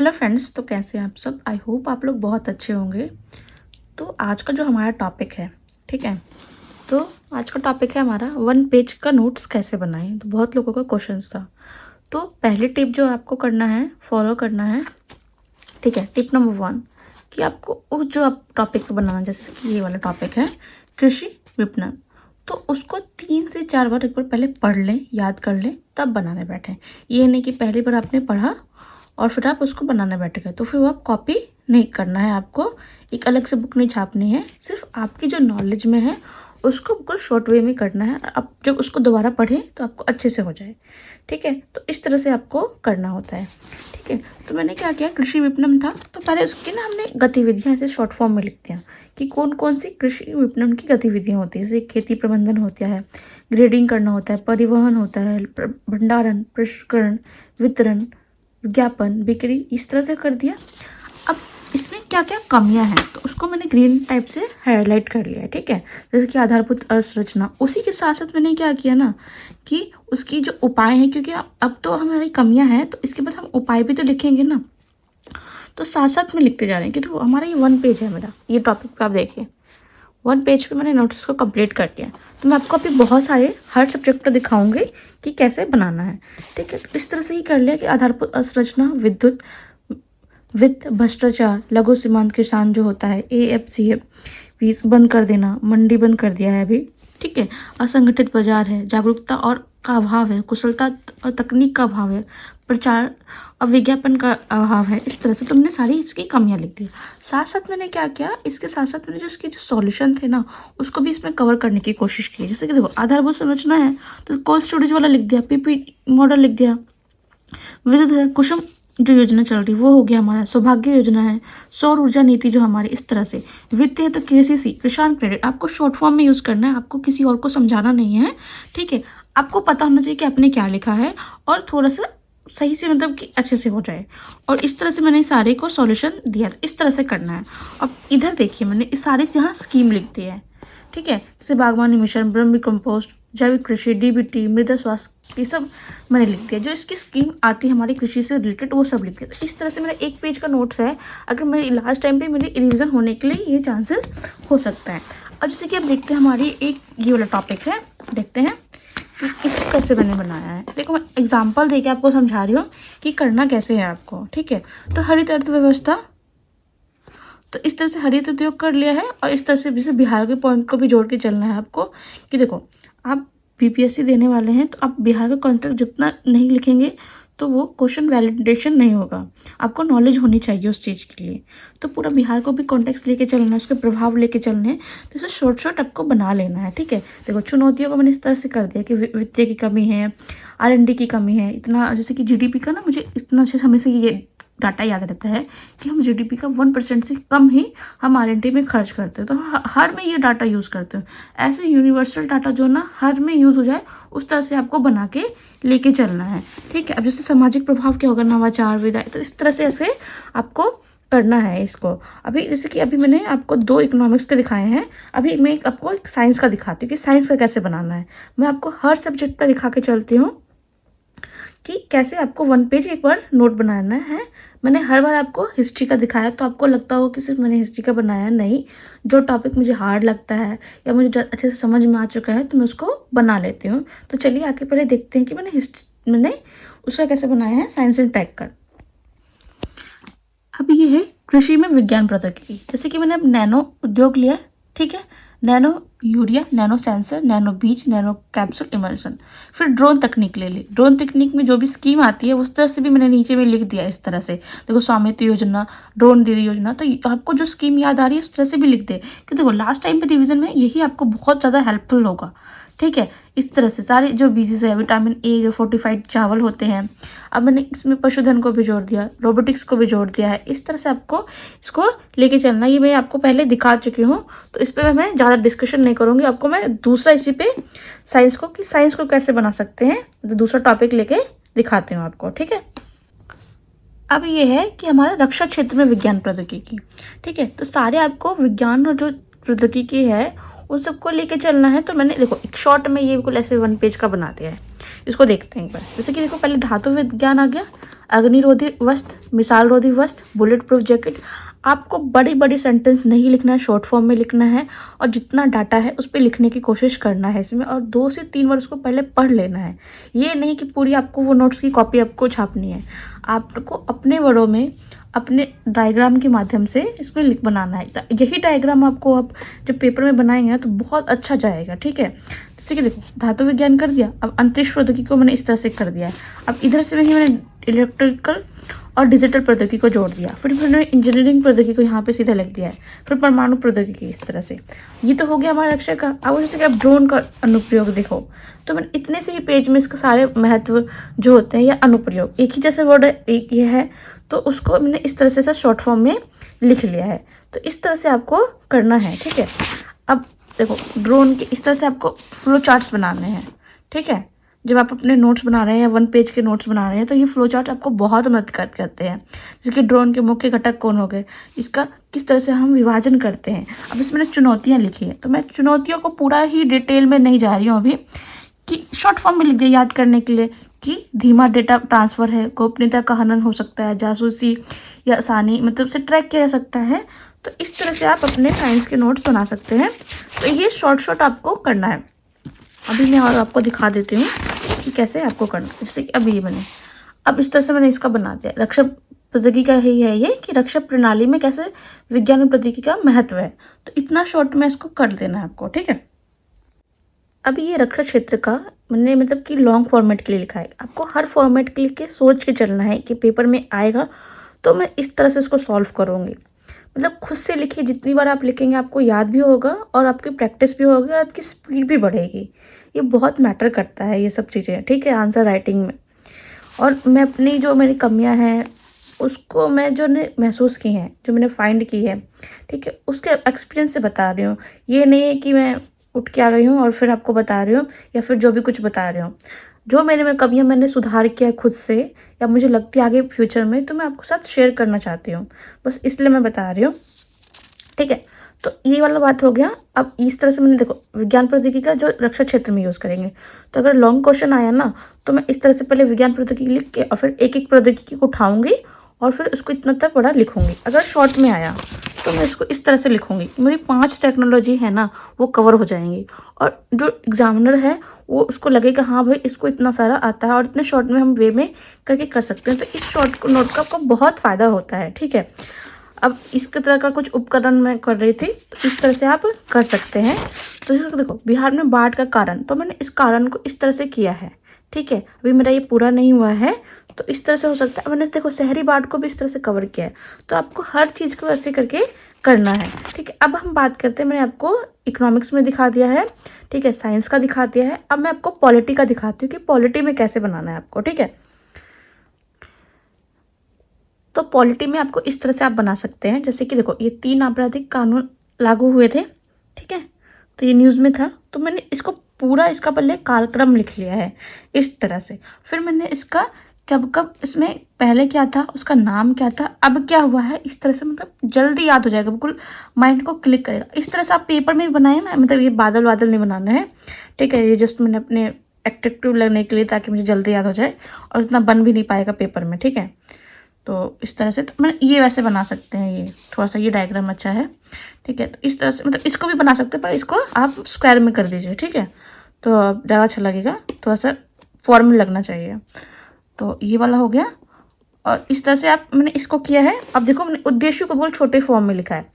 Hello friends, तो कैसे हैं आप सब। आई होप आप लोग बहुत अच्छे होंगे। तो आज का जो हमारा टॉपिक है, ठीक है, तो आज का टॉपिक है हमारा 1 पेज का नोट्स कैसे बनाएं। तो बहुत लोगों का क्वेश्चन था। तो पहली टिप जो आपको करना है, फॉलो करना है, ठीक है। टिप नंबर 1 कि आपको उस जो आप टॉपिक बनाना, जैसे कि ये वाला टॉपिक है कृषि विपणन, तो उसको 3 से 4 बार एक बार पहले पढ़ लें, याद कर लें, तब बनाने बैठें। ये नहीं कि पहली बार आपने पढ़ा और फिर आप उसको बनाने बैठ गए, तो फिर वो आप कॉपी नहीं करना है। आपको एक अलग से बुक नहीं छापनी है, सिर्फ आपकी जो नॉलेज में है उसको बिल्कुल शॉर्ट वे में करना है। आप जब उसको दोबारा पढ़ें तो आपको अच्छे से हो जाए, ठीक है। तो इस तरह से आपको करना होता है, ठीक है। तो मैंने क्या किया, कृषि विपणन था तो पहले उसकी ना हमने गतिविधियाँ ऐसे शॉर्ट फॉर्म में लिख दिया कि कौन कौन सी कृषि विपणन की गतिविधियाँ होती है। जैसे खेती प्रबंधन होता है, ग्रेडिंग करना होता है, परिवहन होता है, भंडारण, प्रसंस्करण, वितरण, विज्ञापन, बिक्री, इस तरह से कर दिया। अब इसमें क्या क्या कमियां हैं तो उसको मैंने ग्रीन टाइप से हाईलाइट कर लिया है, ठीक है। जैसे कि आधारभूत अवसंरचना, उसी के साथ साथ मैंने क्या किया ना कि उसकी जो उपाय हैं, क्योंकि अब तो हमारी कमियां हैं तो इसके बाद हम उपाय भी तो लिखेंगे ना, तो साथ साथ में लिखते जा रहे हैं। कि तो हमारा ये 1 पेज है मेरा, ये टॉपिक पे आप देखिए 1 पेज पे मैंने नोट्स को कंप्लीट कर दिया। तो मैं आपको अभी बहुत सारे हर सब्जेक्ट पर दिखाऊंगी कि कैसे बनाना है, ठीक है। तो इस तरह से ही कर लिया कि आधारभूत अवसंरचना, विद्युत, वित्त, भ्रष्टाचार, लघु सीमांत किसान जो होता है, AFCF फीस बंद कर देना, मंडी बंद कर दिया है अभी, ठीक है। असंगठित बाजार है, जागरूकता और का अभाव है, कुशलता और तकनीक का अभाव है, प्रचार और विज्ञापन का अभाव है। इस तरह से तुमने सारी इसकी कमियां लिख दी। साथ साथ मैंने क्या किया, इसके साथ साथ मैंने जो इसके जो सॉल्यूशन थे ना उसको भी इसमें कवर करने की कोशिश की। जैसे कि देखो, आधारभूत संरचना है तो कोल्ड स्टोरेज वाला लिख दिया, PP मॉडल लिख दिया। विद्युत है, कुसुम जो योजना चल रही वो हो गया हमारा, सौभाग्य योजना है, सौर ऊर्जा नीति जो हमारी, इस तरह से। वित्त है तो KCC, किसान क्रेडिट, आपको शॉर्ट फॉर्म में यूज़ करना है, आपको किसी और को समझाना नहीं है, ठीक है। आपको पता होना चाहिए कि आपने क्या लिखा है और थोड़ा सा सही से, मतलब कि अच्छे से हो जाए। और इस तरह से मैंने सारे को सॉल्यूशन दिया, तो इस तरह से करना है। अब इधर देखिए, मैंने इस सारे से यहाँ स्कीम लिख दी है, ठीक है। जैसे बागवानी मिशन, ब्रह्म कंपोस्ट, जैविक कृषि, DBT, मृदा स्वास्थ्य, ये सब मैंने लिख दिया। जो इसकी स्कीम आती है हमारी कृषि से रिलेटेड वो सब लिख दिया। तो इस तरह से मेरा 1 पेज का नोट्स है। अगर मेरे लास्ट टाइम पे मेरे रिवीजन होने के लिए ये चांसेस हो सकता है। अब जैसे कि अब देखते हैं हमारी एक ये वाला टॉपिक है, देखते हैं कि इसको कैसे मैंने बनाया है। देखो, मैं एग्जाम्पल दे के आपको समझा रही हूँ कि करना कैसे है आपको, ठीक है। तो हरित अर्थव्यवस्था, तो इस तरह से हरित उद्योग कर लिया है। और इस तरह से जैसे बिहार के पॉइंट को भी जोड़ के चलना है आपको कि देखो, आप BPSC देने वाले हैं तो आप बिहार का कॉन्टेक्ट जितना नहीं लिखेंगे तो वो क्वेश्चन वैलिडेशन नहीं होगा। आपको नॉलेज होनी चाहिए उस चीज़ के लिए। तो पूरा बिहार को भी कॉन्टेक्स्ट लेके चलना है, उसके प्रभाव लेके चलने हैं। तो इसे शॉर्ट शॉर्ट आपको बना लेना है, ठीक है। देखो, चुनौतियों को मैंने इस तरह से कर दिया कि वित्तीय की कमी है, R&D की कमी है। इतना जैसे कि GDP का ना, मुझे इतना अच्छे समय से ये डाटा याद रहता है कि हम GDP का 1% से कम ही हम R&D में खर्च करते हैं। तो हर में ये डाटा यूज़ करते हैं। ऐसे यूनिवर्सल डाटा जो ना हर में यूज़ हो जाए, उस तरह से आपको बना के लेके चलना है, ठीक है। अब जैसे सामाजिक प्रभाव क्या होगा, नवाचार, विदाई, तो इस तरह से ऐसे आपको करना है इसको। अभी जैसे कि अभी मैंने आपको 2 इकोनॉमिक्स के दिखाए हैं, अभी मैं आपको एक साइंस का दिखाती हूँ कि साइंस का कैसे बनाना है। मैं आपको हर सब्जेक्ट का दिखा के चलती हूँ कि कैसे आपको 1 पेज एक बार नोट बनाना है। मैंने हर बार आपको हिस्ट्री का दिखाया तो आपको लगता हो कि सिर्फ मैंने हिस्ट्री का बनाया, नहीं। जो टॉपिक मुझे हार्ड लगता है या मुझे अच्छे से समझ में आ चुका है तो मैं उसको बना लेती हूँ। तो चलिए आगे पहले देखते हैं कि मैंने उसका कैसे बनाया है, साइंस एंड टेक का। अब ये है कृषि में विज्ञान प्रौद्योगिकी। जैसे कि मैंने अब नैनो उद्योग लिया, ठीक है। Nano urea, nano sensor, nano बीज, नैनो कैप्सूल इमल्सन। फिर ड्रोन तकनीक ले ली। ड्रोन तकनीक में जो भी स्कीम आती है उस तरह से भी मैंने नीचे में लिख दिया इस तरह से। देखो, स्वामित्व योजना, ड्रोन दीदी योजना, तो आपको जो स्कीम याद आ रही है उस तरह से भी लिख दे कि देखो लास्ट टाइम पे रिवीजन में यही आपको बहुत ज़्यादा हेल्पफुल होगा, ठीक है। इस तरह से सारे जो बीजेस है, विटामिन A, जो फोर्टिफाइड चावल होते हैं। अब मैंने इसमें पशुधन को भी जोड़ दिया, रोबोटिक्स को भी जोड़ दिया है। इस तरह से आपको इसको लेके चलना। ये मैं आपको पहले दिखा चुकी हूँ तो इस पर मैं ज़्यादा डिस्कशन नहीं करूँगी। आपको मैं दूसरा इसी पे साइंस को कैसे बना सकते हैं, तो दूसरा टॉपिक लेके दिखाती हूँ आपको, ठीक है। अब ये है कि हमारा रक्षा क्षेत्र में विज्ञान प्रौद्योगिकी, ठीक है। तो सारे आपको विज्ञान और जो प्रौद्योगिकी है उन सबको लेके चलना है। तो मैंने देखो एक शॉर्ट में ये बिल्कुल ऐसे 1 पेज का बना दिया है इसको देखते हैं एक बार। जैसे कि देखो पहले धातु विज्ञान आ गया, अग्निरोधी वस्त्र, मिसाल रोधी वस्त्र, बुलेट प्रूफ जैकेट। आपको बड़ी बड़ी सेंटेंस नहीं लिखना है, शॉर्ट फॉर्म में लिखना है और जितना डाटा है उस पर लिखने की कोशिश करना है इसमें, और 2 से 3 बार उसको पहले पढ़ लेना है। ये नहीं कि पूरी आपको वो नोट्स की कॉपी आपको छापनी है, आपको अपने वर्डों में अपने डायग्राम के माध्यम से इसमें लिख बनाना है। यही डायग्राम आपको आप जब पेपर में बनाएंगे ना तो बहुत अच्छा जाएगा, ठीक है। जैसे कि देखो धातु विज्ञान कर दिया, अब अंतरिक्ष प्रौद्योगिकी को मैंने इस तरह से कर दिया है। अब इधर से मैंने इलेक्ट्रिकल और डिजिटल प्रौद्योगिकी को जोड़ दिया, फिर मैंने इंजीनियरिंग प्रौद्योगिकी को यहाँ पे सीधा लिख दिया है, फिर परमाणु प्रौद्योगिकी इस तरह से। ये तो हो गया हमारा अक्षर का। अब जैसे कि आप ड्रोन का अनुप्रयोग देखो, तो मैंने इतने से ही पेज में इसका सारे महत्व जो होते हैं या अनुप्रयोग, एक ही जैसे वर्ड है, एक ये है, तो उसको मैंने इस तरह से शॉर्ट फॉर्म में लिख लिया है। तो इस तरह से आपको करना है, ठीक है। अब देखो ड्रोन के इस तरह से आपको फ्लो चार्ट्स बनाने हैं, ठीक है। जब आप अपने नोट्स बना रहे हैं या 1 पेज के नोट्स बना रहे हैं तो ये फ्लो चार्ट आपको बहुत मदद करते हैं। जैसे कि ड्रोन के मुख्य घटक कौन हो गए, इसका किस तरह से हम विभाजन करते हैं। अब इसमें चुनौतियाँ लिखी है, तो मैं चुनौतियों को पूरा ही डिटेल में नहीं जा रही हूँ अभी, कि शॉर्ट फॉर्म में लिख दिया याद करने के लिए कि धीमा डेटा ट्रांसफ़र है, गोपनीयता का हनन हो सकता है, जासूसी या आसानी मतलब से ट्रैक किया जा सकता है। तो इस तरह से आप अपने साइंस के नोट्स बना सकते हैं। तो ये शॉर्ट आपको करना है। अभी मैं और आपको दिखा देती हूँ कि कैसे आपको करना है। जैसे कि अभी ये मैंने अब इस तरह से मैंने इसका बना दिया। रक्षा प्रौद्योगिकी का ही है ये कि रक्षा प्रणाली में कैसे विज्ञान प्रौद्योगिकी का महत्व है। तो इतना शॉर्ट में इसको कर देना है आपको, ठीक है। अभी ये रक्षा क्षेत्र का मैंने मतलब कि लॉन्ग फॉर्मेट के लिए लिखा है। आपको हर फॉर्मेट के लिए सोच के चलना है कि पेपर में आएगा तो मैं इस तरह से इसको सॉल्व करूँगी। मतलब खुद से लिखिए, जितनी बार आप लिखेंगे आपको याद भी होगा और आपकी प्रैक्टिस भी होगी और आपकी स्पीड भी बढ़ेगी। ये बहुत मैटर करता है ये सब चीज़ें, ठीक है, आंसर राइटिंग में। और मैं अपनी जो मेरी कमियां हैं उसको मैं जो ने महसूस की हैं, जो मैंने फाइंड की है, ठीक है, उसके एक्सपीरियंस से बता रही हूँ। ये नहीं है कि मैं उठ के आ गई हूँ और फिर आपको बता रही हूँ या फिर जो भी कुछ बता रही हूँ। जो मेरे में कमियां मैंने सुधार किया है खुद से या मुझे लगती है आगे फ्यूचर में, तो मैं आपके साथ शेयर करना चाहती हूँ, बस इसलिए मैं बता रही हूँ, ठीक है। तो ये वाला बात हो गया। अब इस तरह से मैंने देखो विज्ञान प्रौद्योगिकी का जो रक्षा क्षेत्र में यूज़ करेंगे, तो अगर लॉन्ग क्वेश्चन आया ना तो मैं इस तरह से पहले विज्ञान प्रौद्योगिकी लिख के और फिर एक एक प्रौद्योगिकी को उठाऊंगी और फिर उसको इतना तक बड़ा लिखूंगी। अगर शॉर्ट में आया तो मैं इसको इस तरह से लिखूंगी कि मेरी 5 टेक्नोलॉजी है ना वो कवर हो जाएंगी, और जो एग्जामिनर है वो उसको लगेगा हाँ भाई इसको इतना सारा आता है और इतने शॉर्ट में हम वे में करके कर सकते हैं। तो इस शॉर्ट नोट का आपको बहुत फ़ायदा होता है, ठीक है। अब इसके तरह का कुछ उपकरण मैं कर रही थी, तो इस तरह से आप कर सकते हैं। तो देखो बिहार में बाढ़ का कारण, तो मैंने इस कारण को इस तरह से किया है, ठीक है। अभी मेरा ये पूरा नहीं हुआ है तो इस तरह से हो सकता है। मैंने देखो शहरी बाढ़ को भी इस तरह से कवर किया है। तो आपको हर चीज़ को ऐसे करके करना है, ठीक है। अब हम बात करते हैं, मैंने आपको इकोनॉमिक्स में दिखा दिया है, ठीक है, साइंस का दिखा दिया है। अब मैं आपको पॉलिटी का दिखाती हूँ कि पॉलिटी में कैसे बनाना है आपको, ठीक है। तो पॉलिटी में आपको इस तरह से आप बना सकते हैं। जैसे कि देखो ये 3 आपराधिक कानून लागू हुए थे, ठीक है, तो ये न्यूज़ में था, तो मैंने इसको पूरा इसका पहले कालक्रम लिख लिया है इस तरह से। फिर मैंने इसका कब कब इसमें पहले क्या था, उसका नाम क्या था, अब क्या हुआ है, इस तरह से मतलब जल्दी याद हो जाएगा, बिल्कुल माइंड को क्लिक करेगा। इस तरह से आप पेपर में भी बनाए ना, मतलब ये बादल बादल नहीं बनाना है, ठीक है। ये जस्ट मैंने अपने एट्रैक्टिव लगने के लिए, ताकि मुझे जल्दी याद हो जाए और इतना बन भी नहीं पाएगा पेपर में, ठीक है। तो इस तरह से तो मैं ये वैसे बना सकते हैं, ये थोड़ा सा ये डायग्राम अच्छा है, ठीक है। तो इस तरह से मतलब इसको भी बना सकते हैं, पर इसको आप स्क्वायर में कर दीजिए, ठीक है, तो ज़्यादा अच्छा लगेगा, थोड़ा सा फॉर्म में लगना चाहिए। तो ये वाला हो गया। और इस तरह से आप मैंने इसको किया है। अब देखो मैंने उद्देश्य को बहुत छोटे फॉर्म में लिखा है,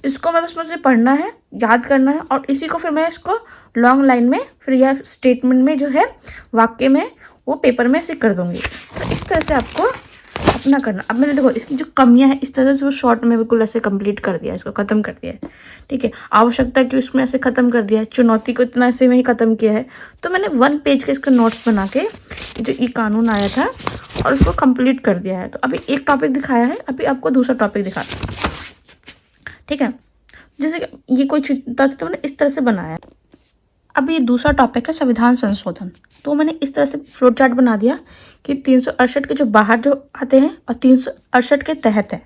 इसको मैं बस मुझे पढ़ना है, याद करना है, और इसी को फिर मैं इसको लॉन्ग लाइन में फिर यह स्टेटमेंट में जो है वाक्य में वो पेपर में ऐसे कर दूँगी। तो इस तरह से आपको अपना करना। अब मैंने देखो इसकी जो कमियां हैं इस तरह से वो शॉर्ट में बिल्कुल ऐसे कंप्लीट कर दिया, इसको ख़त्म कर दिया है, ठीक है। आवश्यकता की उसमें ऐसे ख़त्म कर दिया है, चुनौती को इतना ऐसे में ही ख़त्म किया है। तो मैंने 1 पेज के इसका नोट्स बना के जो ये कानून आया था और उसको कंप्लीट कर दिया है। तो अभी एक टॉपिक दिखाया है, अभी आपको दूसरा टॉपिक दिखाता हूँ, ठीक है। जैसे कि ये कोई चीज़ तो मैंने इस तरह से बनाया है। अब ये दूसरा टॉपिक है संविधान संशोधन। तो मैंने इस तरह से फ्लो चार्ट बना दिया कि 368 के जो बाहर जो आते हैं और 368 के तहत है।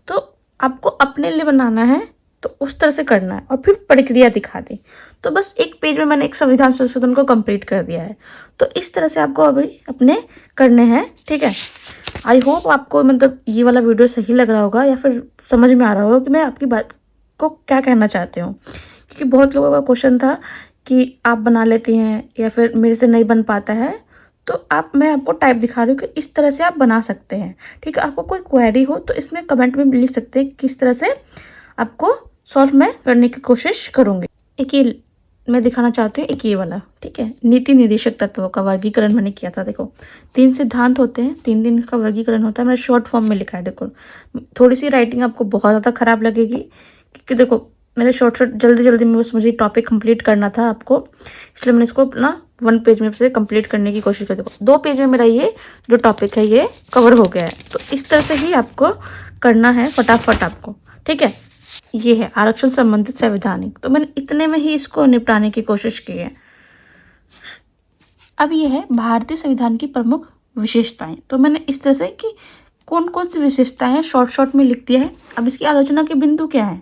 तो आपको अपने लिए बनाना है तो उस तरह से करना है और फिर प्रक्रिया दिखा दें। तो बस एक पेज में मैंने एक संविधान संशोधन को कंप्लीट कर दिया है। तो इस तरह से आपको अभी अपने करने हैं, ठीक है। आई होप आपको मतलब ये वाला वीडियो सही लग रहा होगा या फिर समझ में आ रहा होगा कि मैं आपकी बात को क्या कहना चाहती हूँ। क्योंकि बहुत लोगों का क्वेश्चन था कि आप बना लेती हैं या फिर मेरे से नहीं बन पाता है, तो मैं आपको टाइप दिखा रही हूँ कि इस तरह से आप बना सकते हैं, ठीक है। आपको कोई क्वेरी हो तो इसमें कमेंट में लिख सकते हैं किस तरह से आपको सॉल्व मैं करने की कोशिश करूँगी। एक ये मैं दिखाना चाहती हूँ, एक ये वाला, ठीक है। नीति निर्देशक तत्वों का वर्गीकरण मैंने किया था। देखो 3 सिद्धांत होते हैं, 3 दिन इसका वर्गीकरण होता है। मैंने शॉर्ट फॉर्म में लिखा है। देखो थोड़ी सी राइटिंग आपको बहुत ज़्यादा खराब लगेगी क्योंकि देखो मेरे शॉर्ट जल्दी में बस मुझे टॉपिक कंप्लीट करना था आपको, इसलिए मैंने इसको अपना 1 पेज में से कंप्लीट करने की कोशिश की। देखो 2 पेज में मेरा ये जो टॉपिक है ये कवर हो गया है। तो इस तरह से ही आपको करना है फटाफट आपको, ठीक है। ये है आरक्षण संबंधित संवैधानिक, तो मैंने इतने में ही इसको निपटाने की कोशिश की है। अब ये है भारतीय संविधान की प्रमुख विशेषताएं। तो मैंने इस तरह से कि कौन कौन सी विशेषताएं हैं शॉर्ट में लिख दिया है। अब इसकी आलोचना के बिंदु क्या है,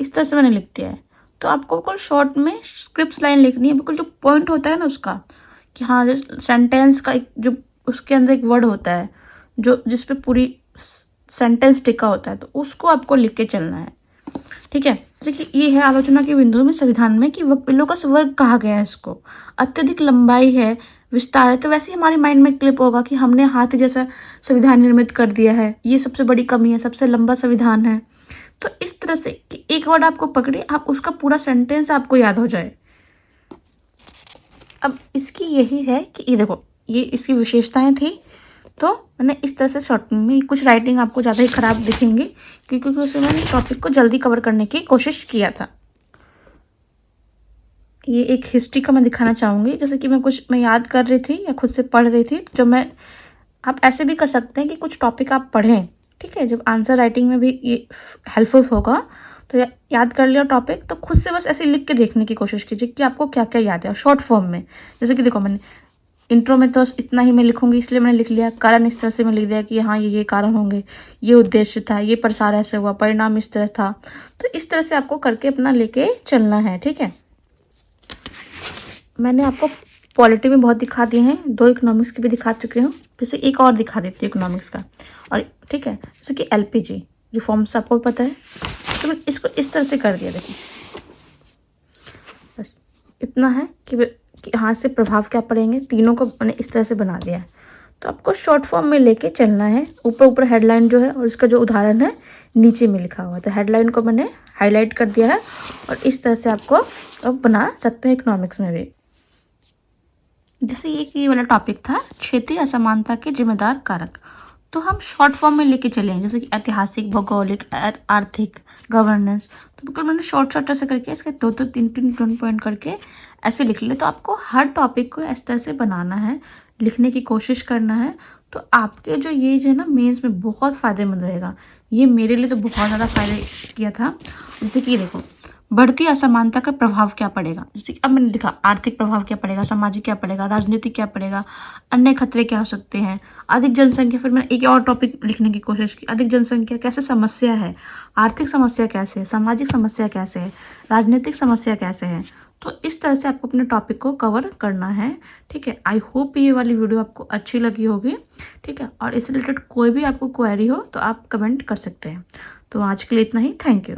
इस तरह से मैंने लिख दिया है। तो आपको बिल्कुल शॉर्ट में स्क्रिप्ट लाइन लिखनी है, बिल्कुल जो पॉइंट होता है ना उसका, कि हाँ सेंटेंस का एक जो उसके अंदर एक वर्ड होता है जो जिस पे पूरी सेंटेंस टिका होता है, तो उसको आपको लिख के चलना है, ठीक है। जैसे कि ये है आलोचना के बिंदु में संविधान में कि वकीलों का वर्ग कहा गया है, इसको अत्यधिक लंबाई है, विस्तार है। तो वैसे ही हमारे माइंड में क्लिप होगा कि हमने हाथी जैसा संविधान निर्मित कर दिया है, ये सबसे बड़ी कमी है, सबसे लंबा संविधान है। तो इस तरह से कि एक वर्ड आपको पकड़े, आप उसका पूरा सेंटेंस आपको याद हो जाए। अब इसकी यही है कि ये देखो ये इसकी विशेषताएं थी। तो मैंने इस तरह से शॉर्ट में कुछ राइटिंग आपको ज़्यादा ही ख़राब दिखेंगी क्योंकि उसमें मैंने टॉपिक को जल्दी कवर करने की कोशिश किया था। ये एक हिस्ट्री का मैं दिखाना चाहूँगी, जैसे कि मैं याद कर रही थी या खुद से पढ़ रही थी। आप ऐसे भी कर सकते हैं कि कुछ टॉपिक आप पढ़ें, ठीक है। जब आंसर राइटिंग में भी ये हेल्पफुल होगा तो याद कर लिया टॉपिक, तो खुद से बस ऐसे लिख के देखने की कोशिश कीजिए कि आपको क्या क्या याद है शॉर्ट फॉर्म में। जैसे कि देखो मैंने इंट्रो में तो इतना ही मैं लिखूंगी, इसलिए मैंने लिख लिया। कारण इस तरह से मैं लिख दिया कि हाँ ये कारण होंगे, ये उद्देश्य था, ये प्रसार ऐसे हुआ, परिणाम इस तरह था। तो इस तरह से आपको करके अपना लेके चलना है, ठीक है। मैंने आपको पॉलिटी में बहुत दिखा दिए हैं, 2 इकोनॉमिक्स की भी दिखा चुके हूँ। जैसे एक और दिखा देती हूँ इकोनॉमिक्स का, और ठीक है जैसे कि LPG रिफॉर्म्स आपको पता है, तो मैंने इसको इस तरह से कर दिया। देखिए बस इतना है कि हाथ से प्रभाव क्या पड़ेंगे, तीनों को मैंने इस तरह से बना दिया है। तो आपको शॉर्ट फॉर्म में लेके चलना है। ऊपर हेडलाइन जो है और इसका जो उदाहरण है नीचे में लिखा हुआ है। तो हेडलाइन को मैंने हाईलाइट कर दिया है और इस तरह से आपको अब बना सकते हैं इकोनॉमिक्स में भी। जैसे ये वाला टॉपिक था क्षेत्रीय असमानता के जिम्मेदार कारक, तो हम शॉर्ट फॉर्म में लेके चलेंगे, जैसे कि ऐतिहासिक, भौगोलिक, आर्थिक, गवर्नेंस। तो बिल्कुल मैंने शॉर्ट ऐसे करके इसके 2-2, 3-3 पॉइंट करके ऐसे लिख लिए। तो आपको हर टॉपिक को इस तरह से बनाना है, लिखने की कोशिश करना है। तो आपके जो ये जो है ना मेंस में बहुत फ़ायदेमंद रहेगा। ये मेरे लिए तो बहुत ज़्यादा फ़ायदे किया था। जैसे कि देखो बढ़ती असमानता का प्रभाव क्या पड़ेगा, जैसे कि अब मैंने लिखा आर्थिक प्रभाव क्या पड़ेगा, सामाजिक क्या पड़ेगा, राजनीतिक क्या पड़ेगा, अन्य खतरे क्या हो सकते हैं, अधिक जनसंख्या। फिर मैंने एक और टॉपिक लिखने की कोशिश की, अधिक जनसंख्या कैसे समस्या है, आर्थिक समस्या कैसे है, सामाजिक समस्या कैसे है, राजनीतिक समस्या कैसे है। तो इस तरह से आपको अपने टॉपिक को कवर करना है, ठीक है। आई होप ये वाली वीडियो आपको अच्छी लगी होगी, ठीक है। और इससे रिलेटेड कोई भी आपको क्वेरी हो तो आप कमेंट कर सकते हैं। तो आज के लिए इतना ही, थैंक यू।